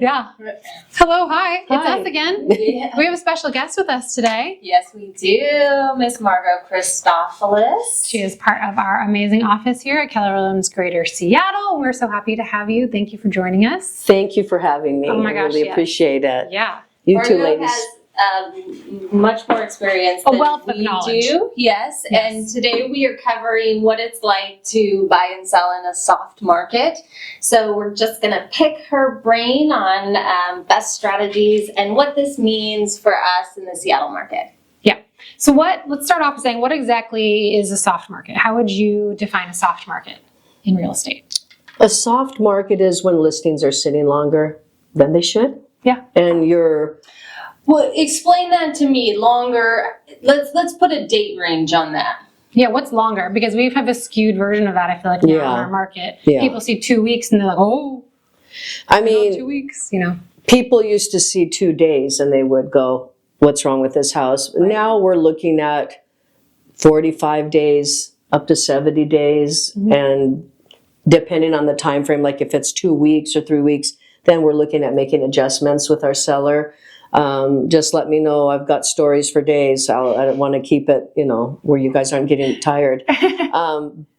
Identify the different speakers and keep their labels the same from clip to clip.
Speaker 1: Yeah. Hello, hi. It's
Speaker 2: Hi.
Speaker 1: us again.
Speaker 3: Yeah.
Speaker 1: We have a special guest with us today.
Speaker 3: Yes, we do. Miss Margot Christophilus.
Speaker 1: She is part of our amazing office here at Keller Williams Greater Seattle. We're so happy to have you. Thank you for joining us.
Speaker 2: Thank you for having me.
Speaker 1: Oh my
Speaker 2: I
Speaker 1: gosh,
Speaker 2: really
Speaker 1: yes.
Speaker 2: appreciate it.
Speaker 1: Yeah.
Speaker 2: You two
Speaker 3: Margot
Speaker 2: ladies.
Speaker 3: has much more experience
Speaker 1: A
Speaker 3: than
Speaker 1: wealth of
Speaker 3: we
Speaker 1: knowledge.
Speaker 3: do. Yes.
Speaker 1: Yes.
Speaker 3: And today we are covering what it's like to buy and sell in a soft market. So we're just going to pick her brain on best strategies and what this means for us in the Seattle market.
Speaker 1: So let's start off with saying, what exactly is a soft market? How would you define a soft market in real estate?
Speaker 2: A soft market is when listings are sitting longer than they should.
Speaker 1: Yeah.
Speaker 2: And you're,
Speaker 3: Well, explain that to me longer. Let's put a date range on that.
Speaker 1: Yeah, what's longer? Because we have a skewed version of that, I feel like, now in
Speaker 2: Yeah.
Speaker 1: our market.
Speaker 2: Yeah.
Speaker 1: People see 2 weeks and they're like, oh,
Speaker 2: I
Speaker 1: 2
Speaker 2: mean,
Speaker 1: weeks,
Speaker 2: people used to see 2 days and they would go, what's wrong with this house?
Speaker 1: Right.
Speaker 2: Now we're looking at 45 days up to 70 days.
Speaker 1: Mhm.
Speaker 2: And depending on the time frame, like if it's 2 weeks or 3 weeks, then we're looking at making adjustments with our seller. Just let me know. I've got stories for days. I don't want to keep it, where you guys aren't getting tired.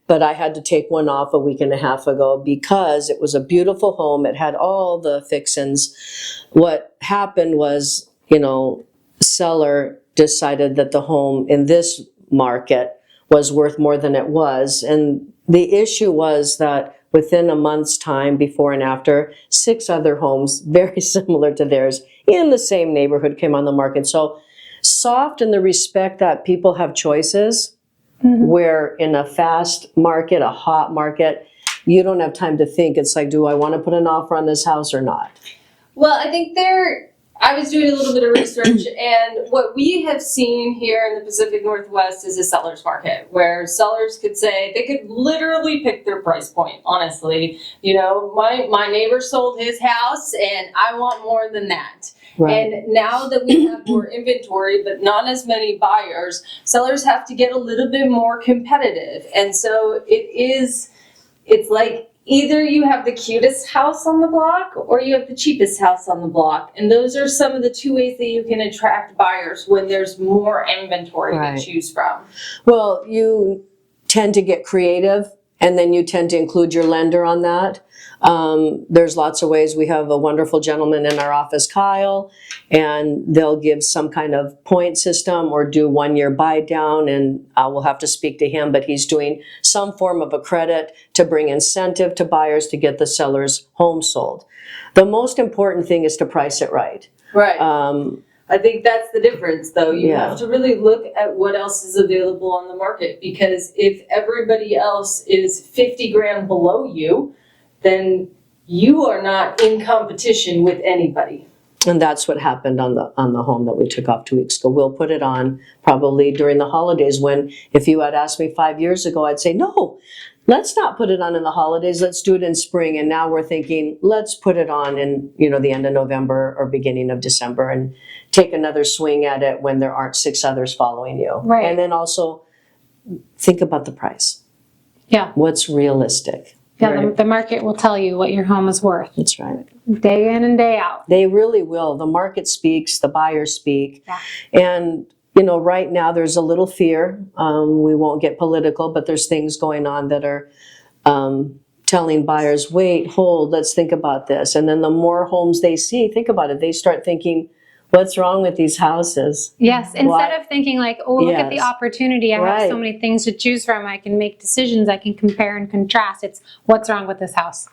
Speaker 2: But I had to take one off a week and a half ago because it was a beautiful home. It had all the fixins. What happened was, seller decided that the home in this market was worth more than it was. And the issue was that within a month's time, before and after, 6 other homes very similar to theirs in the same neighborhood came on the market. So soft in the respect that people have choices, where in a fast market, a hot market, you don't have time to think. It's like, do I want to put an offer on this house or not?
Speaker 3: Well, I think I was doing a little bit of research, and what we have seen here in the Pacific Northwest is a seller's market where sellers could say, they could literally pick their price point, honestly. My neighbor sold his house, and I want more than that.
Speaker 2: Right.
Speaker 3: And now that we have more inventory, but not as many buyers, sellers have to get a little bit more competitive. And so it's like, either you have the cutest house on the block or you have the cheapest house on the block. And those are some of the 2 ways that you can attract buyers when there's more inventory
Speaker 2: Right.
Speaker 3: to choose from.
Speaker 2: Well, you tend to get creative, and then you tend to include your lender on that. There's lots of ways. We have a wonderful gentleman in our office, Kyle, and they'll give some kind of point system or do 1-year buy down, and we'll have to speak to him, but he's doing some form of a credit to bring incentive to buyers to get the seller's home sold. The most important thing is to price it right.
Speaker 3: Right.
Speaker 2: Um,
Speaker 3: I think that's the difference, though. You
Speaker 2: Yeah.
Speaker 3: have to really look at what else is available on the market, because if everybody else is 50 grand below you, then you are not in competition with anybody.
Speaker 2: And that's what happened on the home that we took off 2 weeks ago. We'll put it on probably during the holidays, when if you had asked me 5 years ago, I'd say, no, let's not put it on in the holidays. Let's do it in spring. And now we're thinking, let's put it on in, the end of November or beginning of December and take another swing at it when there aren't 6 others following you.
Speaker 1: Right.
Speaker 2: And then also think about the price.
Speaker 1: Yeah.
Speaker 2: What's realistic?
Speaker 1: Yeah,
Speaker 2: Right.
Speaker 1: the market will tell you what your home is worth
Speaker 2: That's right.
Speaker 1: day in and day out.
Speaker 2: They really will. The market speaks, the buyers speak.
Speaker 1: Yeah.
Speaker 2: And, right now there's a little fear. We won't get political, but there's things going on that are telling buyers, wait, hold, let's think about this. And then the more homes they see, think about it, they start thinking, what's wrong with these houses?
Speaker 1: Yes, instead
Speaker 2: What?
Speaker 1: of thinking like, oh, look at the
Speaker 2: Yes.
Speaker 1: opportunity. I have so
Speaker 2: Right.
Speaker 1: many things to choose from. I can make decisions. I can compare and contrast. It's what's wrong with this house.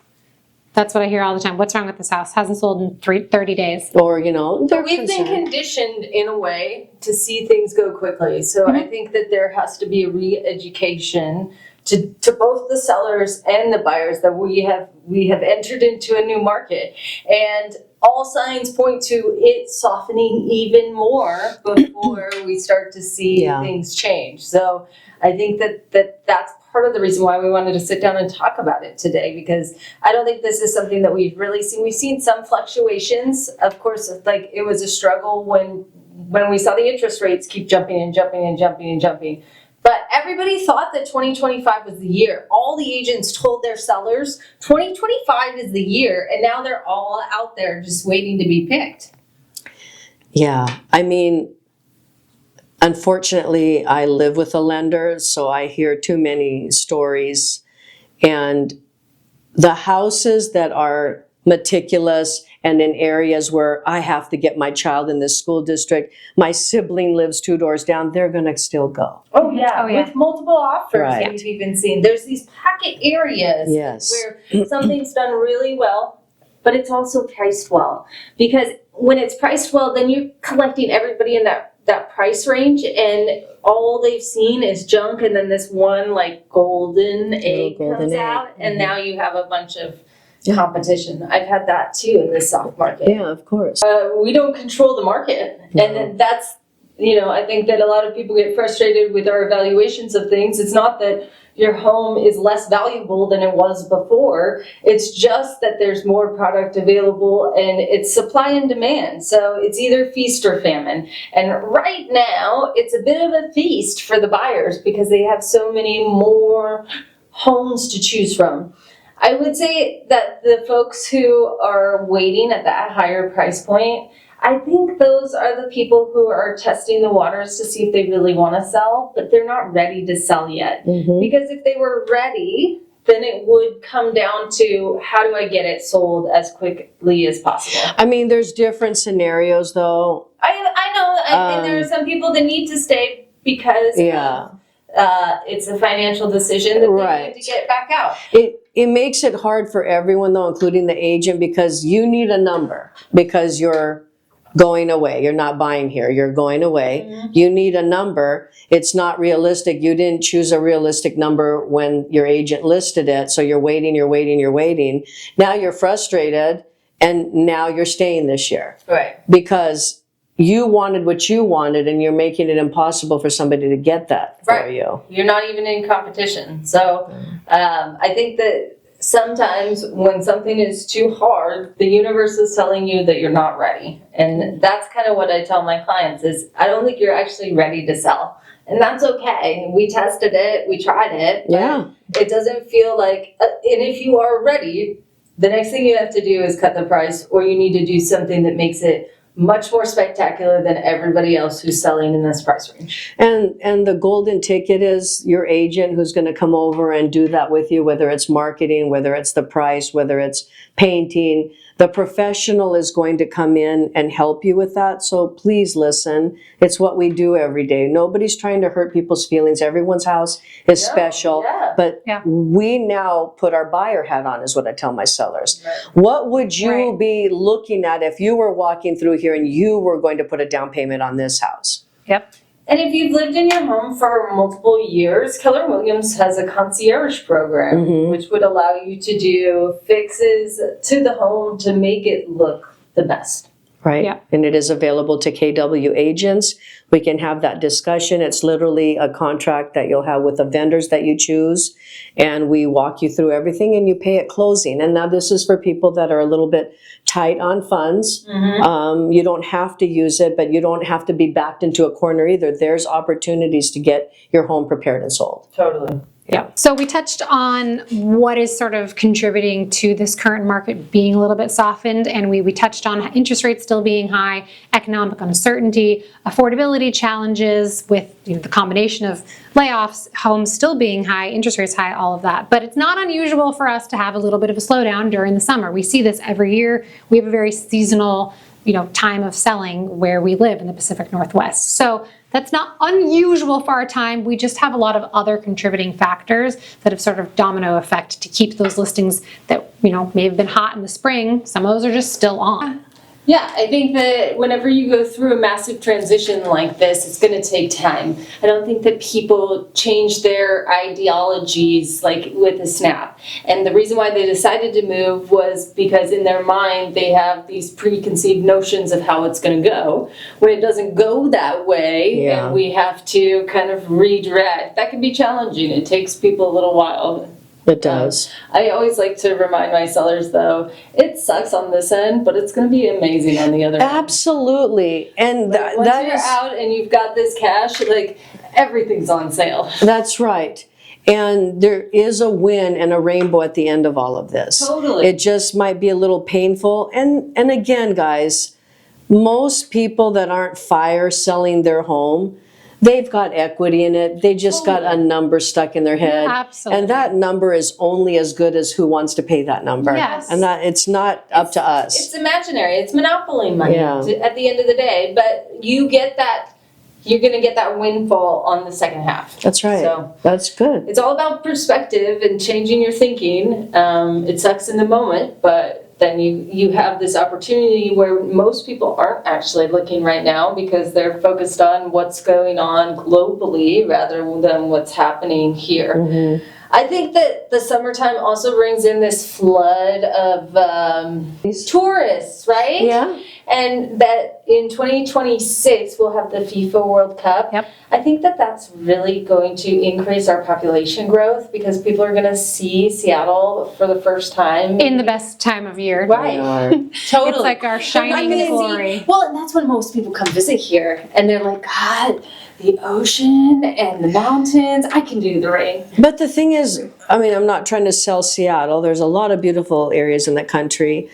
Speaker 1: That's what I hear all the time. What's wrong with this house? Hasn't sold in 30 days.
Speaker 2: Or, they're
Speaker 3: We've been
Speaker 2: concerned.
Speaker 3: conditioned in a way to see things go quickly. So I think that there has to be a re-education to both the sellers and the buyers that we have entered into a new market. And all signs point to it softening even more before we start to see
Speaker 2: Yeah.
Speaker 3: things change. So I think that's part of the reason why we wanted to sit down and talk about it today, because I don't think this is something that we've really seen. We've seen some fluctuations. Of course, like it was a struggle when we saw the interest rates keep jumping and jumping and jumping and jumping. But everybody thought that 2025 was the year. All the agents told their sellers 2025 is the year, and now they're all out there just waiting to be picked.
Speaker 2: Yeah, I mean, unfortunately, I live with a lender, so I hear too many stories. And the houses that are meticulous and in areas where I have to get my child in this school district, my sibling lives 2 doors down, they're going to still go.
Speaker 3: Oh yeah, with multiple offers
Speaker 2: Right.
Speaker 3: we've even seen. There's these pocket areas
Speaker 2: Yes.
Speaker 3: where something's done really well, but it's also priced well. Because when it's priced well, then you're collecting everybody in that price range, and all they've seen is junk, and then this one like golden egg comes out, and now you have a bunch of competition. I've had that too in this soft market.
Speaker 2: Yeah, of course.
Speaker 3: We don't control the market, and that's, I think that a lot of people get frustrated with our evaluations of things. It's not that your home is less valuable than it was before. It's just that there's more product available, and it's supply and demand. So it's either feast or famine. And right now, it's a bit of a feast for the buyers because they have so many more homes to choose from. I would say that the folks who are waiting at that higher price point, I think those are the people who are testing the waters to see if they really want to sell, but they're not ready to sell yet. Because if they were ready, then it would come down to how do I get it sold as quickly as possible.
Speaker 2: I mean, there's different scenarios though.
Speaker 3: I know, and there are some people that need to stay because it's a financial decision that they need to get back out.
Speaker 2: It makes it hard for everyone though, including the agent, because you need a number because you're going away. You're not buying here. You're going away. You need a number. It's not realistic. You didn't choose a realistic number when your agent listed it. So you're waiting. Now you're frustrated, and now you're staying this year.
Speaker 3: Right.
Speaker 2: Because you wanted what you wanted, and you're making it impossible for somebody to get that for you.
Speaker 3: You're not even in competition. So I think that sometimes when something is too hard, the universe is telling you that you're not ready. And that's kind of what I tell my clients is I don't think you're actually ready to sell. And that's okay. We tested it. We tried it.
Speaker 2: Yeah.
Speaker 3: It doesn't feel like, and if you are ready, the next thing you have to do is cut the price, or you need to do something that makes it much more spectacular than everybody else who's selling in this price range.
Speaker 2: And the golden ticket is your agent who's going to come over and do that with you, whether it's marketing, whether it's the price, whether it's painting. The professional is going to come in and help you with that. So please listen. It's what we do every day. Nobody's trying to hurt people's feelings. Everyone's house is special. But we now put our buyer hat on, is what I tell my sellers. What would you be looking at if you were walking through here and you were going to put a down payment on this house?
Speaker 3: And if you've lived in your home for multiple years, Keller Williams has a concierge program, which would allow you to do fixes to the home to make it look the best.
Speaker 2: Right. And it is available to KW agents. We can have that discussion. It's literally a contract that you'll have with the vendors that you choose. And we walk you through everything and you pay at closing. And now this is for people that are a little bit tight on funds. You don't have to use it, but you don't have to be backed into a corner either. There's opportunities to get your home prepared and sold.
Speaker 3: Totally.
Speaker 1: So we touched on what is sort of contributing to this current market being a little bit softened, and we touched on interest rates still being high, economic uncertainty, affordability challenges with the combination of layoffs, homes still being high, interest rates high, all of that. But it's not unusual for us to have a little bit of a slowdown during the summer. We see this every year. We have a very seasonal time of selling where we live in the Pacific Northwest. So that's not unusual for our time. We just have a lot of other contributing factors that have sort of domino effect to keep those listings that, may have been hot in the spring. Some of those are just still on.
Speaker 3: Yeah, I think that whenever you go through a massive transition like this, it's going to take time. I don't think that people change their ideologies like with a snap. And the reason why they decided to move was because in their mind they have these preconceived notions of how it's going to go. When it doesn't go that way, and we have to kind of redirect, that can be challenging. It takes people a little while.
Speaker 2: It does.
Speaker 3: I always like to remind my sellers, though, it sucks on this end, but it's going to be amazing on the other end.
Speaker 2: Absolutely. And
Speaker 3: once you're out and you've got this cash, everything's on sale.
Speaker 2: That's right. And there is a win and a rainbow at the end of all of this.
Speaker 3: Totally.
Speaker 2: It just might be a little painful. And again, guys, most people that aren't fire selling their home, they've got equity in it. They just got a number stuck in their head.
Speaker 1: Yeah, absolutely.
Speaker 2: And that number is only as good as who wants to pay that number.
Speaker 1: Yes.
Speaker 2: And that it's not up to us.
Speaker 3: It's imaginary. It's monopoly money
Speaker 2: Yeah.
Speaker 3: at the end of the day. But you get that, you're going to get that windfall on the second half.
Speaker 2: That's right.
Speaker 3: So
Speaker 2: That's good.
Speaker 3: it's all about perspective and changing your thinking. It sucks in the moment, but then you have this opportunity where most people aren't actually looking right now because they're focused on what's going on globally rather than what's happening here.
Speaker 2: Mm-hmm.
Speaker 3: I think that the summertime also brings in this flood of tourists, right?
Speaker 2: Yeah.
Speaker 3: And that in 2026 we'll have the FIFA World Cup.
Speaker 1: Yep.
Speaker 3: I think that that's really going to increase our population growth because people are going to see Seattle for the first time.
Speaker 1: In the best time of year.
Speaker 3: Right.
Speaker 2: They are.
Speaker 3: Totally.
Speaker 1: It's like our shining
Speaker 3: gonna
Speaker 1: glory.
Speaker 3: well, and that's when most people come visit here and they're like, God, the ocean and the mountains, I can do the rain.
Speaker 2: But the thing is, I mean, I'm not trying to sell Seattle. There's a lot of beautiful areas in the country.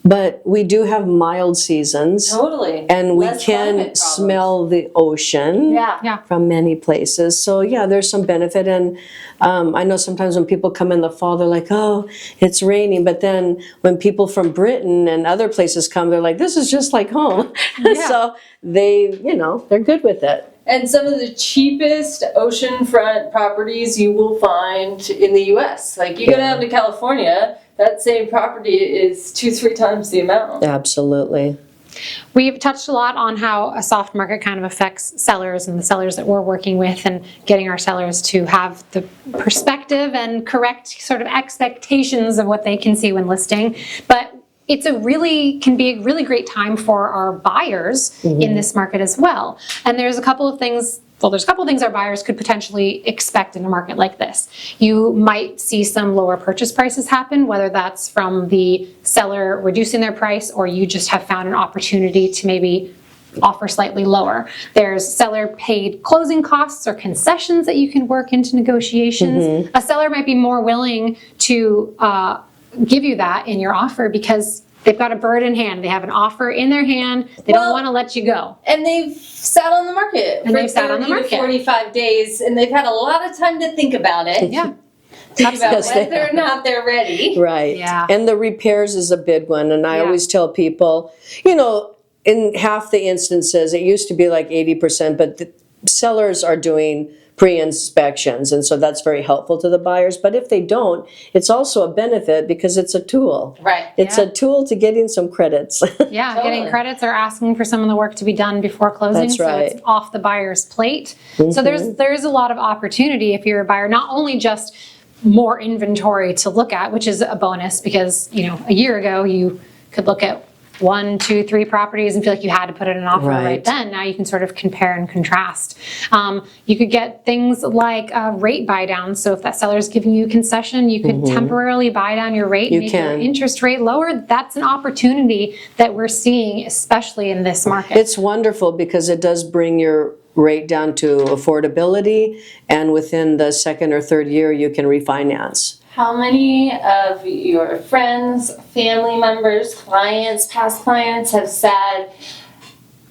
Speaker 2: But we do have mild seasons.
Speaker 3: Totally.
Speaker 2: And we
Speaker 3: Less
Speaker 2: can
Speaker 3: climate problems.
Speaker 2: smell the ocean
Speaker 3: Yeah.
Speaker 2: from many places. So yeah, there's some benefit. And I know sometimes when people come in the fall, they're like, oh, it's raining. But then when people from Britain and other places come, they're like, this is just like home.
Speaker 1: Yeah.
Speaker 2: So they, they're good with it.
Speaker 3: And some of the cheapest oceanfront properties you will find in the U.S. Like you go down to California, that same property is 2-3 times the amount.
Speaker 2: Absolutely.
Speaker 1: We've touched a lot on how a soft market kind of affects sellers and the sellers that we're working with and getting our sellers to have the perspective and correct sort of expectations of what they can see when listing. But it's can be a really great time for our buyers in this market as well. And there's a couple of things our buyers could potentially expect in a market like this. You might see some lower purchase prices happen, whether that's from the seller reducing their price or you just have found an opportunity to maybe offer slightly lower. There's seller paid closing costs or concessions that you can work into negotiations. A seller might be more willing to give you that in your offer because they've got a bird in hand. They have an offer in their hand. They don't want to let you go.
Speaker 3: And they've sat on the market
Speaker 1: And
Speaker 3: for
Speaker 1: they've sat on the
Speaker 3: 30 to
Speaker 1: market.
Speaker 3: 45 days, and they've had a lot of time to think about it.
Speaker 1: Yeah.
Speaker 3: Think about
Speaker 2: Yes, they
Speaker 3: whether or not they're ready.
Speaker 2: Right.
Speaker 1: Yeah.
Speaker 2: And the repairs is a big one. And I
Speaker 1: Yeah.
Speaker 2: always tell people, in half the instances, it used to be like 80%, but the sellers are doing pre-inspections. And so that's very helpful to the buyers. But if they don't, it's also a benefit because it's a tool.
Speaker 3: Right.
Speaker 2: It's a tool to getting some credits.
Speaker 1: Yeah,
Speaker 3: Totally.
Speaker 1: getting credits or asking for some of the work to be done before closing,
Speaker 2: That's
Speaker 1: so
Speaker 2: right.
Speaker 1: it's off the buyer's plate. So there's a lot of opportunity if you're a buyer, not only just more inventory to look at, which is a bonus because a year ago you could look at 1, 2, 3 properties and feel like you had to put in an offer right then. Now you can sort of compare and contrast. You could get things like rate buy down. So if that seller's giving you a concession, you could temporarily buy down your rate and make your interest rate lower. That's an opportunity that we're seeing, especially in this market.
Speaker 2: It's wonderful because it does bring your rate down to affordability, and within the second or third year you can refinance.
Speaker 3: How many of your friends, family members, clients, past clients have said,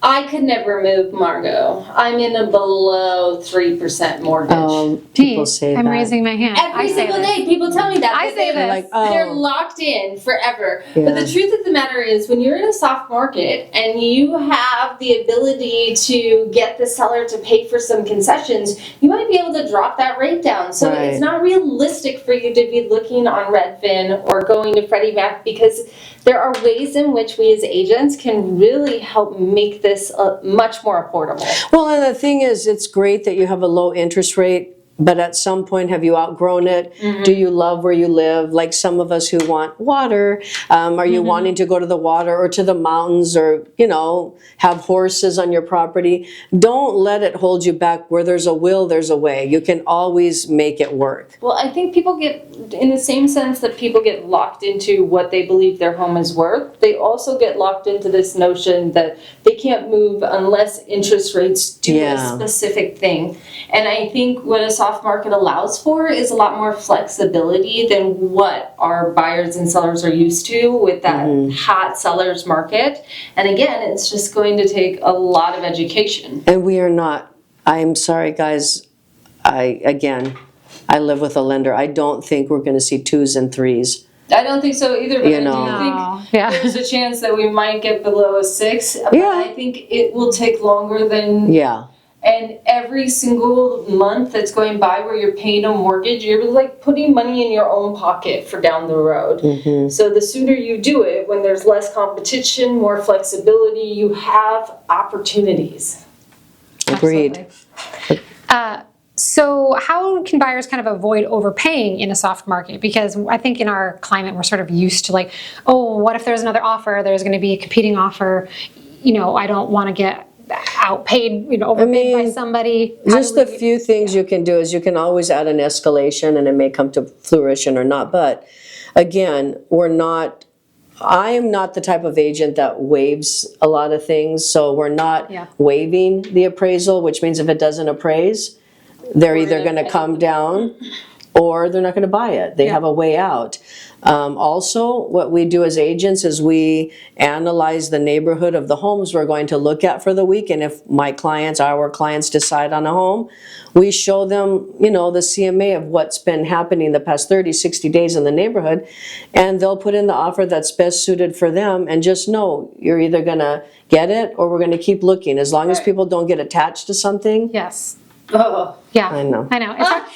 Speaker 3: I could never move Margot. I'm in a below 3% mortgage.
Speaker 2: People say
Speaker 1: I'm
Speaker 2: that.
Speaker 1: raising my hand.
Speaker 3: Every
Speaker 1: I say
Speaker 3: single
Speaker 1: this.
Speaker 3: day, people tell me that.
Speaker 1: I
Speaker 3: that
Speaker 1: say
Speaker 3: they're
Speaker 1: this.
Speaker 2: Like,
Speaker 3: They're locked in forever.
Speaker 2: Yeah.
Speaker 3: But the truth of the matter is, when you're in a soft market and you have the ability to get the seller to pay for some concessions, you might be able to drop that rate down. So
Speaker 2: Right.
Speaker 3: it's not realistic for you to be looking on Redfin or going to Freddie Mac because there are ways in which we as agents can really help make this much more affordable.
Speaker 2: Well, and the thing is, it's great that you have a low interest rate but at some point, have you outgrown it? Do you love where you live? Like some of us who want water, are you wanting to go to the water or to the mountains, or, you know, have horses on your property? Don't let it hold you back. Where there's a will, there's a way. You can always make it work.
Speaker 3: Well, I think people get, in the same sense that people get locked into what they believe their home is worth, they also get locked into this notion that they can't move unless interest rates do a specific thing. And I think what a soft market allows for is a lot more flexibility than what our buyers and sellers are used to with that hot seller's market. And again, it's just going to take a lot of education.
Speaker 2: And we are not, I'm sorry, guys, I live with a lender. I don't think we're going to see 2s and 3s.
Speaker 3: I don't think so either, but
Speaker 2: You
Speaker 3: I
Speaker 2: know.
Speaker 3: do think there's a chance that we might get below a 6. But I think it will take longer than... And every single month that's going by where you're paying a mortgage, you're like putting money in your own pocket for down the road. So the sooner you do it, when there's less competition, more flexibility, you have opportunities.
Speaker 2: Agreed.
Speaker 1: So how can buyers kind of avoid overpaying in a soft market? Because I think in our climate, we're sort of used to like, oh, what if there's another offer? There's going to be a competing offer. You know, I don't want to get outpaid, you know, overpaid by somebody.
Speaker 2: Just a few things you can do is you can always add an escalation, and it may come to fruition or not. But again, I am not the type of agent that waives a lot of things. So we're not waiving the appraisal, which means if it doesn't appraise, they're either going to come down or they're not going to buy it. They have a way out. Also, what we do as agents is we analyze the neighborhood of the homes we're going to look at for the week. And if our clients decide on a home, we show them, you know, the CMA of what's been happening the past 30, 60 days in the neighborhood. And they'll put in the offer that's best suited for them. And just know you're either going to get it or we're going to keep looking. As long as people don't get attached to something.
Speaker 1: Yes.
Speaker 3: Oh.
Speaker 1: Yeah,
Speaker 2: I know.
Speaker 1: It's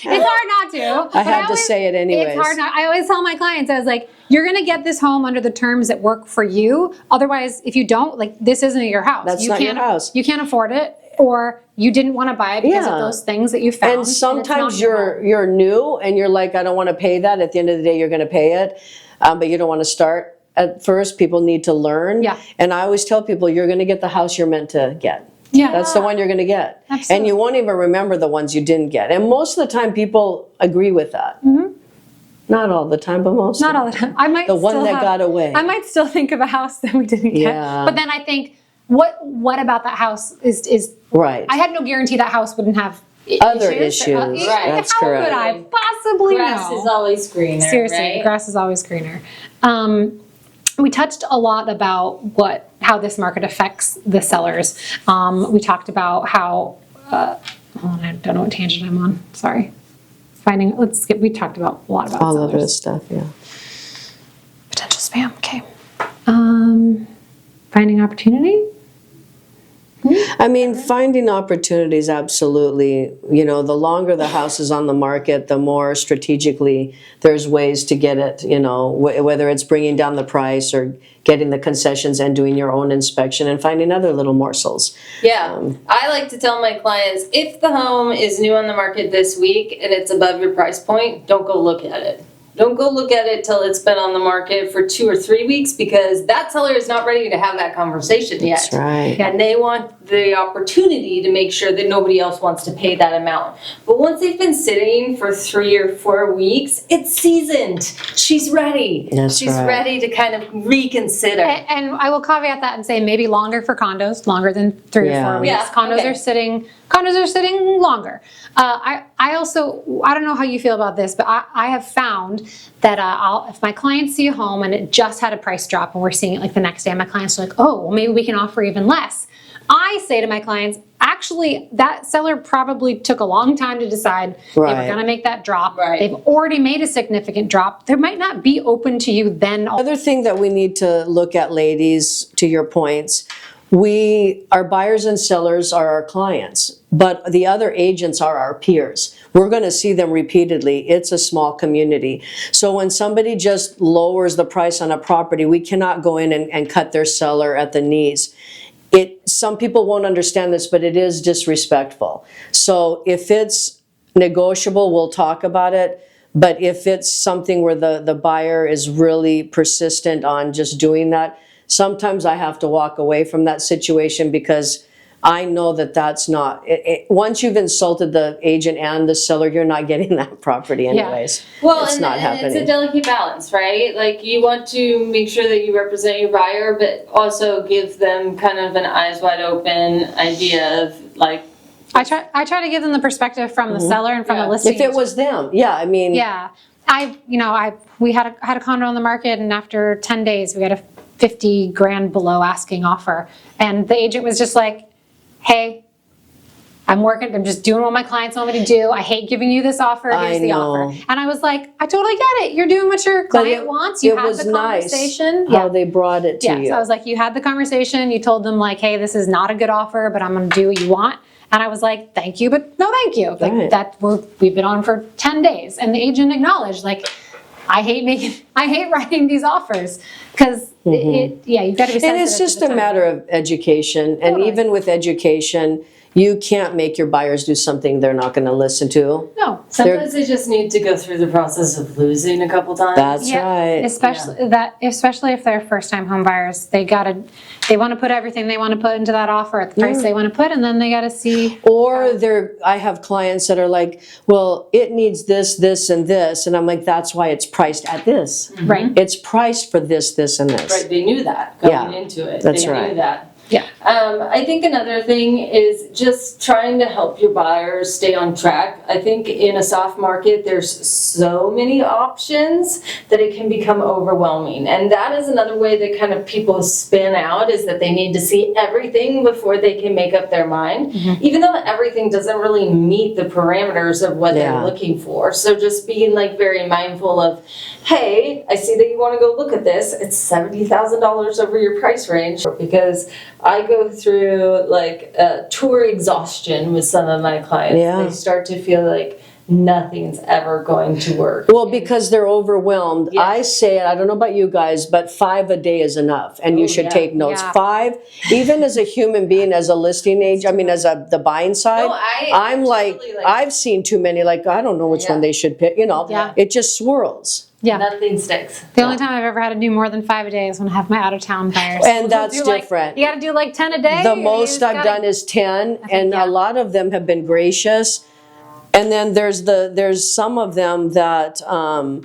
Speaker 1: hard not to.
Speaker 2: I had to say it anyways.
Speaker 1: It's hard not. I always tell my clients, I was like, you're going to get this home under the terms that work for you. Otherwise, if you don't, like, this isn't your house.
Speaker 2: That's not your house.
Speaker 1: You can't afford it, or you didn't want to buy it because of those things that you found.
Speaker 2: And sometimes you're new and you're like, I don't want to pay that. At the end of the day, you're going to pay it, but you don't want to start. At first, people need to learn.
Speaker 1: Yeah.
Speaker 2: And I always tell people, you're going to get the house you're meant to get.
Speaker 1: Yeah.
Speaker 2: That's the one you're going to get.
Speaker 1: Absolutely.
Speaker 2: And you won't even remember the ones you didn't get. And most of the time, people agree with that. Not all the time, but most.
Speaker 1: Not all the time. I might
Speaker 2: the one that got away.
Speaker 1: I might still think of a house that we didn't get.
Speaker 2: Yeah.
Speaker 1: But then I think, what about that house is
Speaker 2: right.
Speaker 1: I had no guarantee that house wouldn't have
Speaker 2: other issues.
Speaker 3: Right.
Speaker 2: That's
Speaker 1: How
Speaker 2: correct.
Speaker 1: could I possibly
Speaker 3: Grass
Speaker 1: know?
Speaker 3: is always greener.
Speaker 1: Seriously,
Speaker 3: right?
Speaker 1: the grass is always greener. We touched a lot about how this market affects the sellers. We talked about how, hold on, I don't know what tangent I'm on. Sorry. We talked about a lot about
Speaker 2: all
Speaker 1: sellers.
Speaker 2: of this stuff, yeah.
Speaker 1: Potential spam, okay. Finding opportunity?
Speaker 2: I mean, finding opportunities, absolutely. You know, the longer the house is on the market, the more strategically there's ways to get it, you know, whether it's bringing down the price or getting the concessions and doing your own inspection and finding other little morsels.
Speaker 3: Yeah, I like to tell my clients, if the home is new on the market this week and it's above your price point, don't go look at it. Don't go look at it till it's been on the market for 2 or 3 weeks, because that seller is not ready to have that conversation yet.
Speaker 2: That's right.
Speaker 3: And they want the opportunity to make sure that nobody else wants to pay that amount. But once they've been sitting for 3 or 4 weeks, it's seasoned. She's ready. She's ready to kind of reconsider.
Speaker 1: And I will caveat that and say maybe longer for condos, longer than 3 or 4 weeks.
Speaker 3: Yeah,
Speaker 1: Condos are sitting longer. I don't know how you feel about this, but I have found that if my clients see a home and it just had a price drop and we're seeing it like the next day, and my clients are like, oh, well, maybe we can offer even less. I say to my clients, actually, that seller probably took a long time to decide they were going to make that drop.
Speaker 3: Right.
Speaker 1: They've already made a significant drop. They might not be open to you then.
Speaker 2: Other thing that we need to look at, ladies, to your points, our buyers and sellers are our clients, but the other agents are our peers. We're going to see them repeatedly. It's a small community. So when somebody just lowers the price on a property, we cannot go in and cut their seller at the knees. Some people won't understand this, but it is disrespectful. So if it's negotiable, we'll talk about it. But if it's something where the buyer is really persistent on just doing that, sometimes I have to walk away from that situation because I know that that's not, once you've insulted the agent and the seller, you're not getting that property anyways.
Speaker 3: Well,
Speaker 2: It's not happening.
Speaker 3: it's a delicate balance, right? Like, you want to make sure that you represent your buyer, but also give them kind of an eyes wide open idea of, like,
Speaker 1: I try to give them the perspective from the seller and from the listing.
Speaker 2: If it was them, yeah, I mean.
Speaker 1: Yeah, we had a condo on the market, and after 10 days, we got a 50 grand below asking offer, and the agent was just like, "Hey, I'm just doing what my clients want me to do. I hate giving you this offer. Here's the offer." And I was like, I totally get it. You're doing what your client wants. You had the conversation.
Speaker 2: How they brought it to you.
Speaker 1: So I was like, you had the conversation. You told them, like, hey, this is not a good offer, but I'm going to do what you want. And I was like, thank you, but no thank you. Like, we've been on for 10 days. And the agent acknowledged, like, I hate writing these offers because you've got to be sensitive.
Speaker 2: And it's just a matter of education. And even with education, you can't make your buyers do something they're not going to listen to.
Speaker 1: No.
Speaker 3: sometimes they just need to go through the process of losing a couple times.
Speaker 2: That's right.
Speaker 1: Especially if they're first-time home buyers, they want to put everything they want to put into that offer at the price they want to put, and then they got to see.
Speaker 2: Or I have clients that are like, well, it needs this, this, and this, and I'm like, that's why it's priced at this.
Speaker 1: Right.
Speaker 2: It's priced for this, this, and this.
Speaker 3: Right, they knew that going into it.
Speaker 2: That's
Speaker 3: they
Speaker 2: right.
Speaker 3: knew that.
Speaker 1: Yeah.
Speaker 3: I think another thing is just trying to help your buyers stay on track. I think in a soft market, there's so many options that it can become overwhelming. And that is another way that kind of people spin out, is that they need to see everything before they can make up their mind, even though everything doesn't really meet the parameters of what they're looking for. So just being like very mindful of, hey, I see that you want to go look at this. It's $70,000 over your price range, because I go through like tour exhaustion with some of my clients. They start to feel like nothing's ever going to work.
Speaker 2: Well, because they're overwhelmed.
Speaker 3: Yes.
Speaker 2: I say it, I don't know about you guys, but 5 a day is enough. And you should take notes.
Speaker 1: Yeah.
Speaker 2: 5, even as a human being, as a listing agent, I mean, as the buying side,
Speaker 3: No,
Speaker 2: I'm like,
Speaker 3: totally like-
Speaker 2: I've seen too many, like, I don't know which one they should pick, it just swirls.
Speaker 1: Yeah.
Speaker 3: Nothing sticks.
Speaker 1: The only time I've ever had to do more than 5 a day is when I have my out-of-town buyers.
Speaker 2: And that's different.
Speaker 1: You got to do like 10 a day.
Speaker 2: The most I've done is 10, and a lot of them have been gracious. And then there's some of them that, I've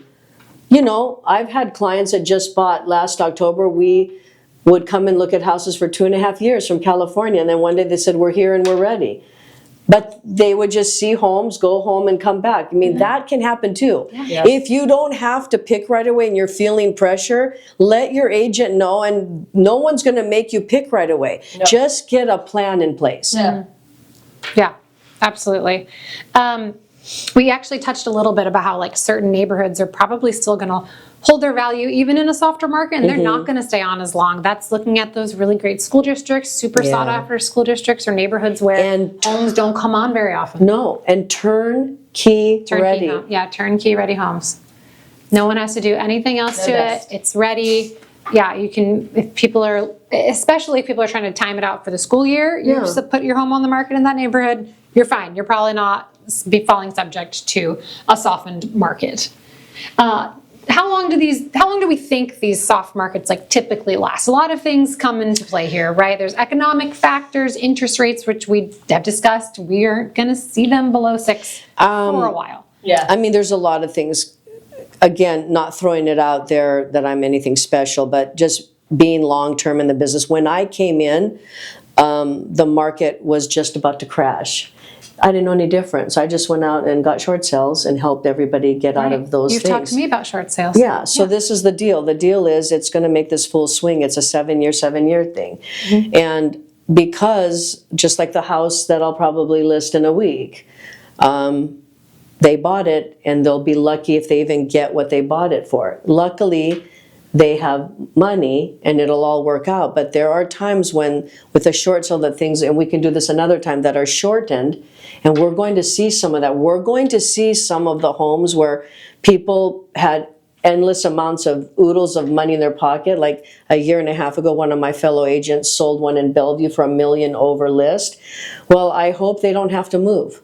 Speaker 2: had clients that just bought last October. We would come and look at houses for 2.5 years from California, and then one day they said, we're here and we're ready. But they would just see homes, go home, and come back. I mean, that can happen too.
Speaker 3: Yeah.
Speaker 2: If you don't have to pick right away and you're feeling pressure, let your agent know, and no one's going to make you pick right away.
Speaker 3: No.
Speaker 2: Just get a plan in place.
Speaker 1: Yeah, absolutely. We actually touched a little bit about how like certain neighborhoods are probably still going to hold their value even in a softer market, and they're not going to stay on as long. That's looking at those really great school districts, super sought after school districts, or neighborhoods where homes don't come on very often.
Speaker 2: No, and turnkey ready.
Speaker 1: Yeah, turnkey ready homes. No one has to do anything else to it. It's ready. Yeah, you can, especially if people are trying to time it out for the school year, you just put your home on the market in that neighborhood, you're fine. You're probably not falling subject to a softened market. How long do we think these soft markets like typically last? A lot of things come into play here, right? There's economic factors, interest rates, which we have discussed. We aren't going to see them below 6 for a while.
Speaker 3: Yeah.
Speaker 2: I mean, there's a lot of things. Again, not throwing it out there that I'm anything special, but just being long-term in the business. When I came in, the market was just about to crash. I didn't know any difference. I just went out and got short sales and helped everybody get out of those
Speaker 1: You've
Speaker 2: things.
Speaker 1: talked to me about short sales.
Speaker 2: Yeah, so this is the deal. The deal is it's going to make this full swing. It's a 7-year thing. And because, just like the house that I'll probably list in a week, they bought it, and they'll be lucky if they even get what they bought it for. Luckily, they have money and it'll all work out. But there are times when, with a short sale, that things, and we can do this another time, that are shortened, and we're going to see some of that. We're going to see some of the homes where people had endless amounts of oodles of money in their pocket. Like a year and a half ago, one of my fellow agents sold one in Bellevue for $1 million over list. Well, I hope they don't have to move.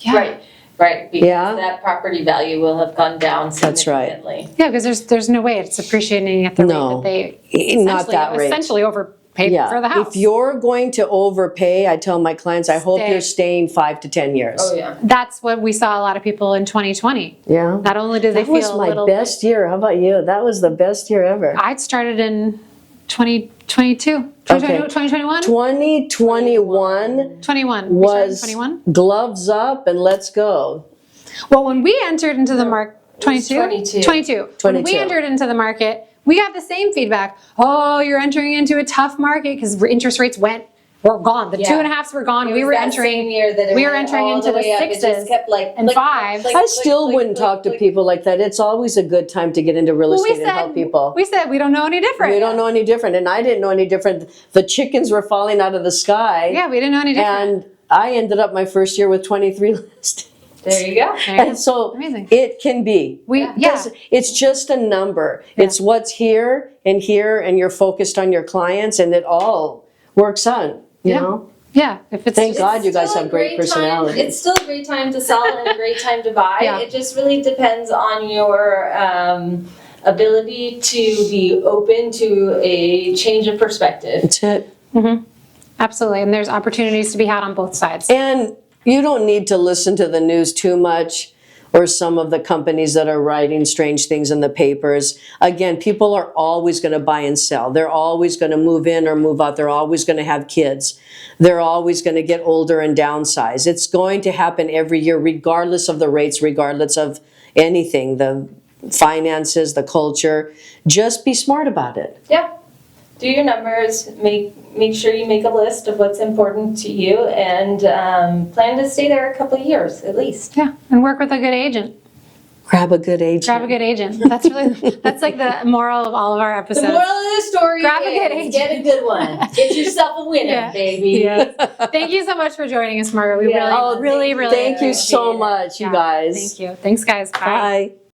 Speaker 1: Yeah.
Speaker 3: Right. Right, because
Speaker 2: Yeah.
Speaker 3: that property value will have gone down
Speaker 2: That's right.
Speaker 3: significantly.
Speaker 1: Yeah, because there's no way it's appreciating at the
Speaker 2: No,
Speaker 1: rate that they
Speaker 2: not that rate.
Speaker 1: essentially overpaid
Speaker 2: Yeah,
Speaker 1: for the house.
Speaker 2: if you're going to overpay, I tell my clients, I hope
Speaker 1: Stay.
Speaker 2: you're staying 5 to 10 years.
Speaker 3: Oh, yeah.
Speaker 1: That's what we saw a lot of people in 2020.
Speaker 2: Yeah.
Speaker 1: Not only did they
Speaker 2: That was
Speaker 1: feel a
Speaker 2: my
Speaker 1: little
Speaker 2: best year. How about you? That was the best year ever.
Speaker 1: I started in 2022, 2021,
Speaker 2: 2021
Speaker 1: 21.
Speaker 2: was
Speaker 1: 21.
Speaker 2: gloves up and let's go.
Speaker 1: Well, when we entered into the market, 22?
Speaker 3: 22.
Speaker 1: 22. When we
Speaker 2: 22.
Speaker 1: entered into the market, we got the same feedback. Oh, you're entering into a tough market because interest rates were gone. The 2.5s were gone.
Speaker 3: It
Speaker 1: We
Speaker 3: was
Speaker 1: were
Speaker 3: that
Speaker 1: entering.
Speaker 3: same year that it
Speaker 1: we were
Speaker 3: went
Speaker 1: entering
Speaker 3: all
Speaker 1: into the
Speaker 3: way up. It just
Speaker 1: sixes
Speaker 3: kept
Speaker 1: and fives.
Speaker 2: I still wouldn't talk to people like that. It's always a good time to get into real estate and help people.
Speaker 1: We said we don't know any different.
Speaker 2: We don't know any different, and I didn't know any different. The chickens were falling out of the sky.
Speaker 1: Yeah, we didn't know any different.
Speaker 2: And I ended up my first year with 23 listings.
Speaker 3: There you go.
Speaker 2: And so
Speaker 1: Amazing.
Speaker 2: it can be. It's just a number.
Speaker 1: Yeah.
Speaker 2: It's what's here, and you're focused on your clients, and it all works out, you know?
Speaker 1: Yeah, if it's
Speaker 2: Thank God you guys
Speaker 3: Still
Speaker 2: have
Speaker 3: a
Speaker 2: great personality.
Speaker 3: It's still a great time to sell and a great time to buy.
Speaker 1: Yeah.
Speaker 3: It just really depends on your ability to be open to a change of perspective.
Speaker 2: That's it.
Speaker 1: absolutely, and there's opportunities to be had on both sides.
Speaker 2: And you don't need to listen to the news too much, or some of the companies that are writing strange things in the papers. Again, people are always going to buy and sell. They're always going to move in or move out. They're always going to have kids. They're always going to get older and downsize. It's going to happen every year, regardless of the rates, regardless of anything, the finances, the culture. Just be smart about it.
Speaker 3: Yeah. Do your numbers, make sure you make a list of what's important to you, and plan to stay there a couple of years at least.
Speaker 1: Yeah, and work with a good agent.
Speaker 2: Grab a good agent.
Speaker 1: Grab a good agent. That's like the moral of all of our
Speaker 3: The
Speaker 1: episodes.
Speaker 3: moral of the story
Speaker 1: Grab a good
Speaker 3: is
Speaker 1: agent.
Speaker 3: get a good one. Get yourself a winner,
Speaker 1: Yeah.
Speaker 3: baby.
Speaker 1: Yes. Thank you so much for joining us, Margaret. We
Speaker 3: Yeah.
Speaker 1: really
Speaker 2: Thank you
Speaker 1: appreciate
Speaker 2: so
Speaker 1: it.
Speaker 2: much, you
Speaker 1: Yeah,
Speaker 2: guys.
Speaker 1: Thank you. Thanks, guys. Bye.
Speaker 2: Bye.